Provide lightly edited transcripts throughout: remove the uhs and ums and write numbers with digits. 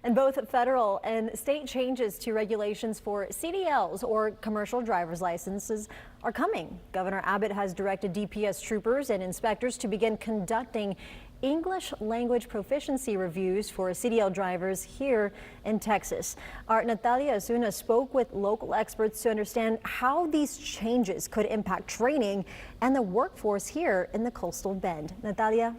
And both federal and state changes to regulations for CDLs, or commercial driver's licenses, are coming. Governor Abbott has directed DPS troopers and inspectors to begin conducting English language proficiency reviews for CDL drivers here in Texas. Our Natalia Azuna spoke with local experts to understand how these changes could impact training and the workforce here in the Coastal Bend. Natalia?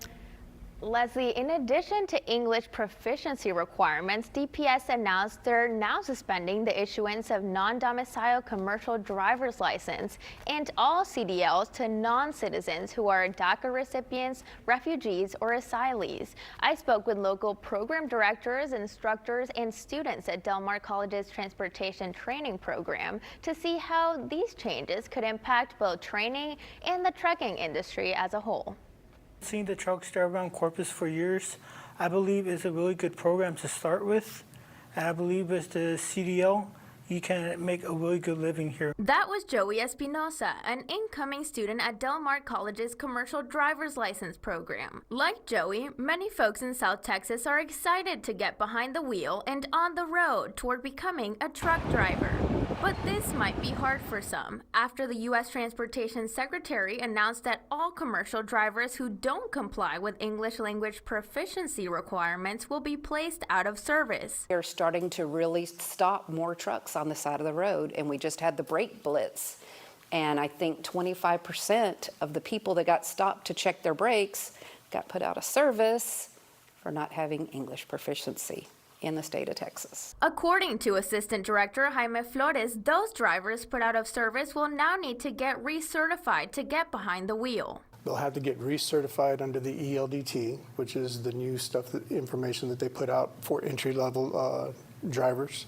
Leslie, in addition to English proficiency requirements, DPS announced they're now suspending the issuance of non-domicile commercial driver's license and all CDLs to non-citizens who are DACA recipients, refugees, or asylees. I spoke with local program directors, instructors, and students at Del Mar College's transportation training program to see how these changes could impact both training and the trucking industry as a whole. Seeing the trucks drive around Corpus for years, I believe is a really good program to start with. And I believe as the CDL, you can make a really good living here. That was Joey Espinosa, an incoming student at Del Mar College's commercial driver's license program. Like Joey, many folks in South Texas are excited to get behind the wheel and on the road toward becoming a truck driver. But this might be hard for some after the U.S. Transportation Secretary announced that all commercial drivers who don't comply with English language proficiency requirements will be placed out of service. They're starting to really stop more trucks on the side of the road, and we just had the brake blitz. And I think 25% of the people that got stopped to check their brakes got put out of service for not having English proficiency in the state of Texas. According to Assistant Director Jaime Flores, those drivers put out of service will now need to get recertified to get behind the wheel. They'll have to get recertified under the ELDT, which is the new information that they put out for entry-level drivers.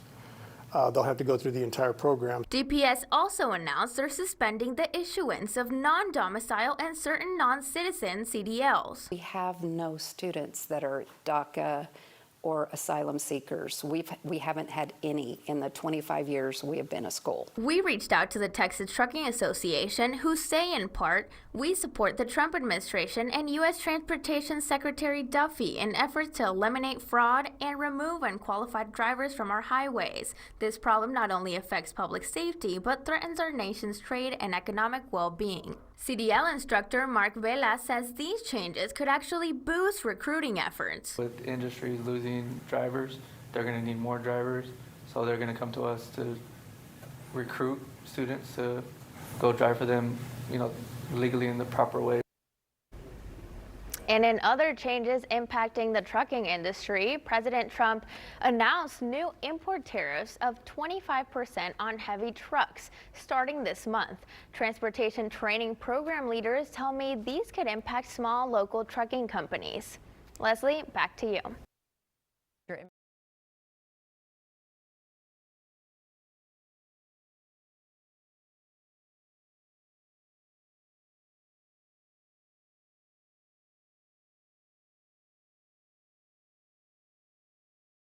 They'll have to go through the entire program. DPS also announced they're suspending the issuance of non-domicile and certain non-citizen CDLs. We have no students that are DACA or asylum seekers. We haven't had any in the 25 years we have been a school. We reached out to the Texas Trucking Association, who say in part, we support the Trump administration and U.S. Transportation Secretary Duffy in efforts to eliminate fraud and remove unqualified drivers from our highways. This problem not only affects public safety, but threatens our nation's trade and economic well-being. CDL instructor Mark Vela says these changes could actually boost recruiting efforts. With industries losing drivers, they're going to need more drivers, so they're going to come to us to recruit students to go drive for them, legally in the proper way. And in other changes impacting the trucking industry, President Trump announced new import tariffs of 25% on heavy trucks starting this month. Transportation training program leaders tell me these could impact small local trucking companies. Leslie, back to you.